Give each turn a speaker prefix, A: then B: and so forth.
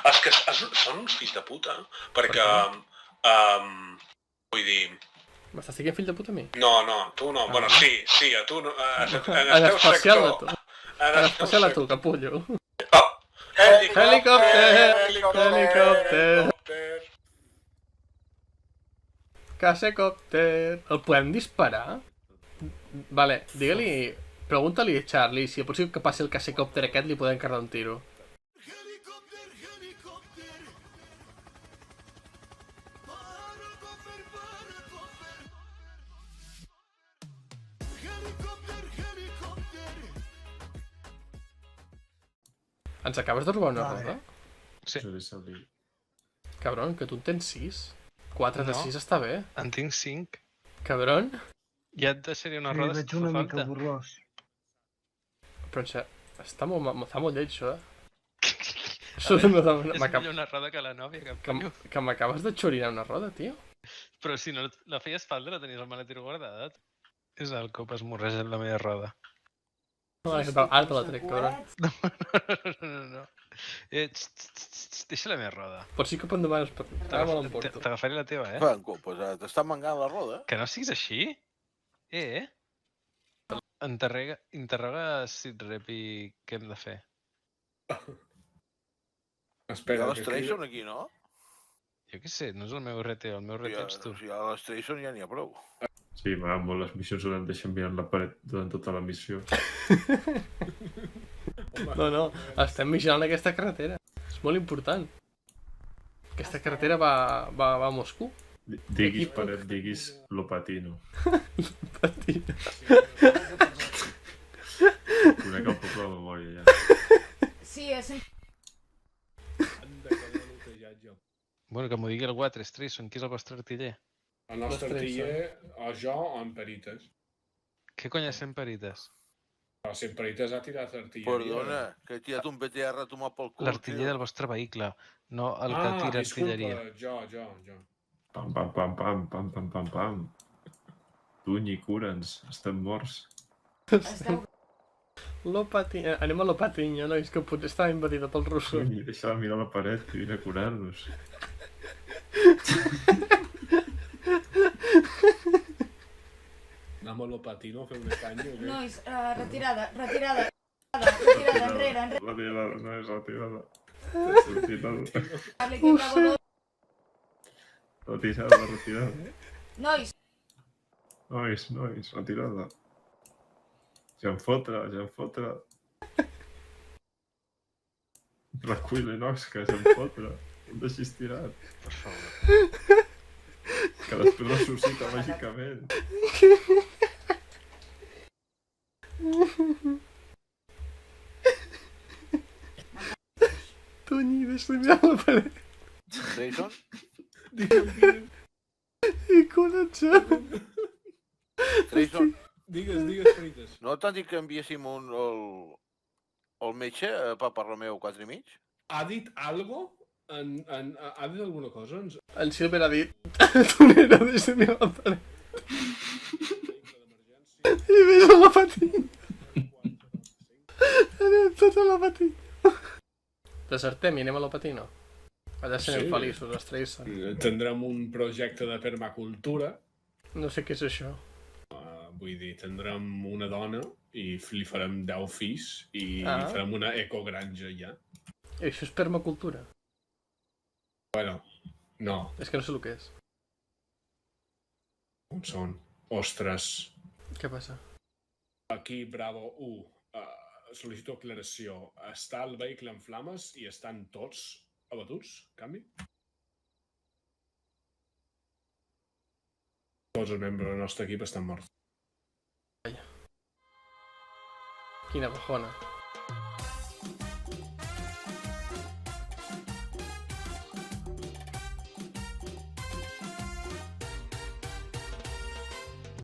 A: És que són uns fills de puta, perquè... vull dir...
B: M'estàs dient fill de puta a mi?
A: No, tu no. Bueno, sí, a tu no.
B: En especial a tu. En especial a tu, capullo.
A: Helicòpter!
B: Casecòpter. El podem disparar? Vale, digue-li... Pregunta-li a Charlie si és possible que passi el casecòpter aquest li podem carregar un tiro. Ens acabes de robar una roda?
C: Sí.
B: Cabron, que tu en tens 6. 4 de 6 està bé.
D: En tinc 5.
B: Cabron.
D: Ja et deixaria una roda si et fa
E: Veig una
D: falta.
E: mica borrós.
B: Però està molt lleig, això, eh?
D: És millor una roda que la nòvia,
B: que m'acabes de xorinar una roda, tio.
D: Però si no la feies falta, la tenies al maletero guardada. És el cop esmorreix la meva roda.
B: Ara te la trec, cabron.
D: No. Deixa la meva roda.
B: Pots dir que em demanes per... Ara me l'emporto.
D: T'agafaré la teva, eh?
F: Franco, pues t'està mangant la roda.
D: Que no siguis així? Interroga si et repi què hem de fer.
F: Espera, hi ha l'Stration aquí, no?
D: Jo què sé, no és el meu RT, el meu RT ets tu.
F: Si hi ha l'Stration ja n'hi ha prou.
C: Sí, m'agraden molt les missions on em deixen mirant la paret durant tota la missió.
B: No, estem vigilant aquesta carretera. És molt important. Aquesta carretera va a Moscou.
C: Diguis paret, diguis Lopatino.
B: Lopatino.
C: Conec el poble de memòria, ja.
G: Sí, és...
D: Bueno, que m'ho digui el Water Streison, qui és el vostre artiller?
H: El nostre artiller, o jo o en Perites.
D: Què cony és Perites?
H: Però si en Perites ha tirat artilleria...
F: Perdona, que he tirat un BTR a tomar pel cul.
D: L'artiller del vostre vehicle, no el que tira artilleria.
H: Disculpa, jo.
C: Pam, pam, pam, pam, pam, pam, pam, pam. Tunyi, cura'ns, estem morts.
B: Lopatinho, anem a Lopatinho, nois, que potser estava invadida pels russos.
C: Tunyi, deixa de mirar la paret, que vine a curar-nos.
H: Anem a Lopatino a fer una canya, o què?
G: Nois, retirada, enrere.
C: Retirada, no és retirada. És retirada. Retirada.
G: Nois.
C: Nois, retirada. Ja em fotre. Recull l'Enoxca, ja em fotre. Em deixis tirat.
D: Per favor.
C: Que després ressuscita màgicament.
B: Toni, deixa-li mirar la paret.
F: Stration?
B: I col·lapsat.
F: Stration?
H: Digues, Perites.
F: No t'han dit que enviéssim el metge a Papa Romeo 4 i mig?
H: Ha dit algo? Ha dit alguna cosa?
B: En Silver ha dit... Tonera, deixa-li mirar la paret. I ves a la patina. Anem tots a la patina. Desertem i anem a la patina. Allà serem feliços, els Trayson.
H: Tindrem un projecte de permacultura.
B: No sé què és això.
H: Vull dir, tindrem una dona i li farem 10 fills i farem una ecogranja ja.
B: I això és permacultura?
H: Bueno, no.
B: És que no sé el que és.
H: On són? Ostres.
B: Què passa?
H: Aquí, Bravo 1. Sol·licito aclaració. Està el vehicle en flames i estan tots abatuts? Canvi? Tots els membres del nostre equip estan morts.
B: Quina bajona.